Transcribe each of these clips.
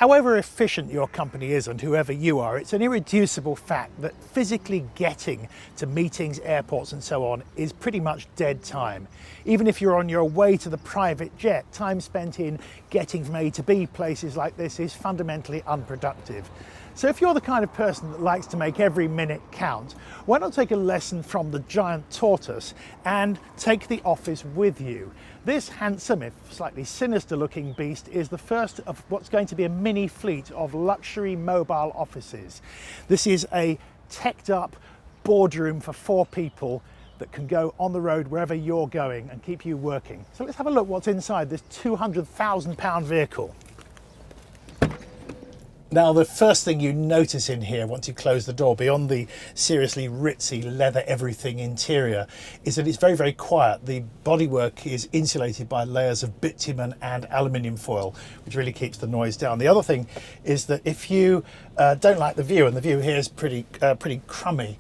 However efficient your company is and whoever you are, it's an irreducible fact that physically getting to meetings, airports and so on is pretty much dead time. Even if you're on your way to the private jet, time spent in getting from A to B places like this is fundamentally unproductive. So if you're the kind of person that likes to make every minute count, why not take a lesson from the giant tortoise and take the office with you? This handsome, if slightly sinister looking beast is the first of what's going to be a mini fleet of luxury mobile offices. This is a teched up boardroom for 4 people that can go on the road wherever you're going and keep you working. So let's have a look what's inside this £200,000 vehicle. Now, the first thing you notice in here once you close the door, beyond the seriously ritzy leather everything interior, is that it's very, very quiet. The bodywork is insulated by layers of bitumen and aluminium foil, which really keeps the noise down. The other thing is that if you don't like the view, and the view here is pretty crummy,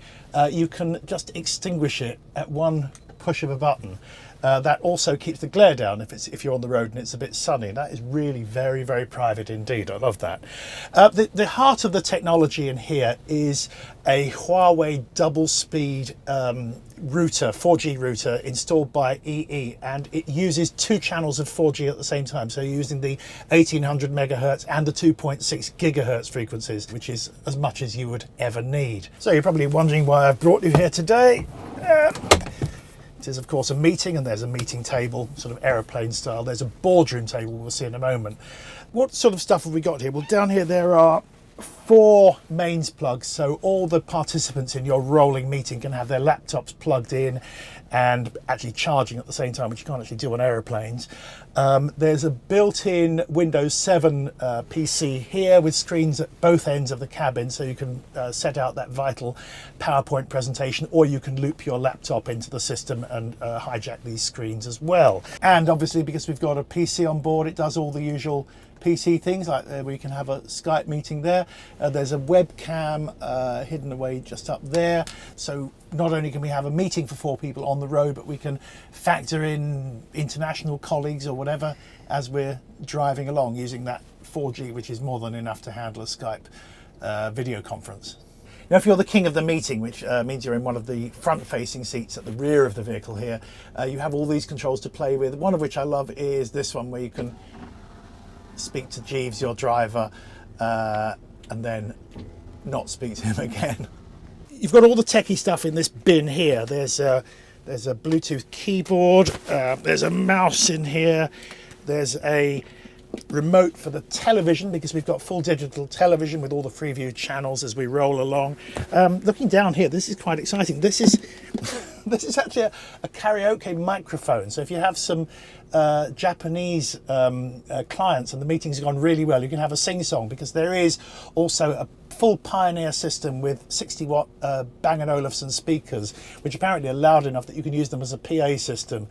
you can just extinguish it at one push of a button. That also keeps the glare down if you're on the road and it's a bit sunny. That is really very, very private indeed. I love that. The heart of the technology in here is a Huawei double speed router, 4G router installed by EE, and it uses 2 channels of 4G at the same time. So you're using the 1800 megahertz and the 2.6 gigahertz frequencies, which is as much as you would ever need. So you're probably wondering why I've brought you here today. It is of course a meeting, and there's a meeting table, sort of aeroplane style. There's a boardroom table we'll see in a moment. What sort of stuff have we got here? Well, down here there are 4 mains plugs, so all the participants in your rolling meeting can have their laptops plugged in and actually charging at the same time, which you can't actually do on aeroplanes. There's a built-in Windows 7 PC here with screens at both ends of the cabin, so you can set out that vital PowerPoint presentation, or you can loop your laptop into the system and hijack these screens as well. And obviously, because we've got a PC on board, it does all the usual PC things, like where you can have a Skype meeting there. There's a webcam hidden away just up there, so not only can we have a meeting for 4 people on the road, but we can factor in international colleagues or whatever as we're driving along using that 4G, which is more than enough to handle a Skype video conference. Now, if you're the king of the meeting, which means you're in one of the front-facing seats at the rear of the vehicle here, you have all these controls to play with. One of which I love is this one, where you can speak to Jeeves, your driver, and then not speak to him again. You've got all the techie stuff in this bin here. There's a Bluetooth keyboard, there's a mouse in here, there's a remote for the television, because we've got full digital television with all the Freeview channels as we roll along. Looking down here, this is quite exciting. This is this is actually a karaoke microphone. So if you have some Japanese clients and the meeting's gone really well, you can have a sing-song, because there is also a full Pioneer system with 60-watt Bang & Olufsen speakers, which apparently are loud enough that you can use them as a PA system.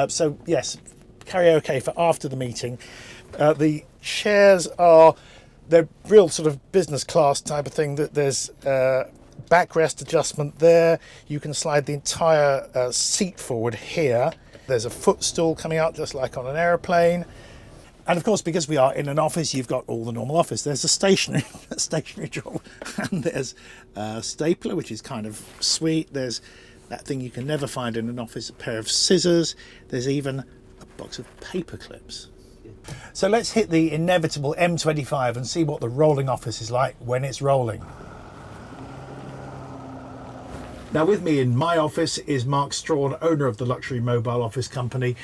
So yes, karaoke for after the meeting. The chairs they're real sort of business class type of thing. That there's backrest adjustment there. You can slide the entire seat forward here. There's a footstool coming out just like on an aeroplane. And of course, because we are in an office, you've got all the normal office. There's a stationary drawer, and there's a stapler, which is kind of sweet. There's that thing you can never find in an office, a pair of scissors. There's even a box of paper clips. So let's hit the inevitable M25 and see what the rolling office is like when it's rolling. Now, with me in my office is Mark Strawn, owner of the luxury mobile office company.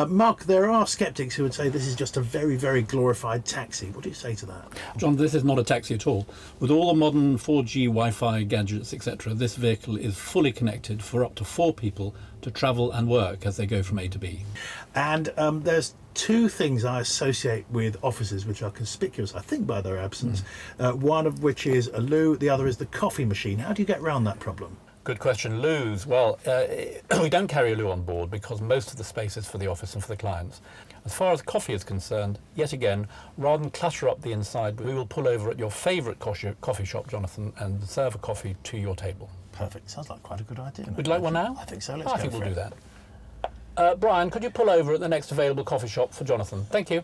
Mark, there are sceptics who would say this is just a very, very glorified taxi. What do you say to that? John, this is not a taxi at all. With all the modern 4G Wi-Fi gadgets, etc., this vehicle is fully connected for up to 4 people to travel and work as they go from A to B. And there's 2 things I associate with offices which are conspicuous, I think, by their absence. One of which is a loo, the other is the coffee machine. How do you get around that problem? Good question. Loos. Well, we don't carry a loo on board because most of the space is for the office and for the clients. As far as coffee is concerned, yet again, rather than clutter up the inside, we will pull over at your favourite coffee shop, Jonathan, and serve a coffee to your table. Perfect. Sounds like quite a good idea. Would you like one now? I think so. Let's I go think for we'll it. do that. Brian, could you pull over at the next available coffee shop for Jonathan? Thank you.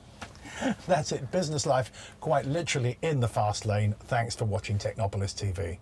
That's it. Business life, quite literally in the fast lane. Thanks for watching Technopolis TV.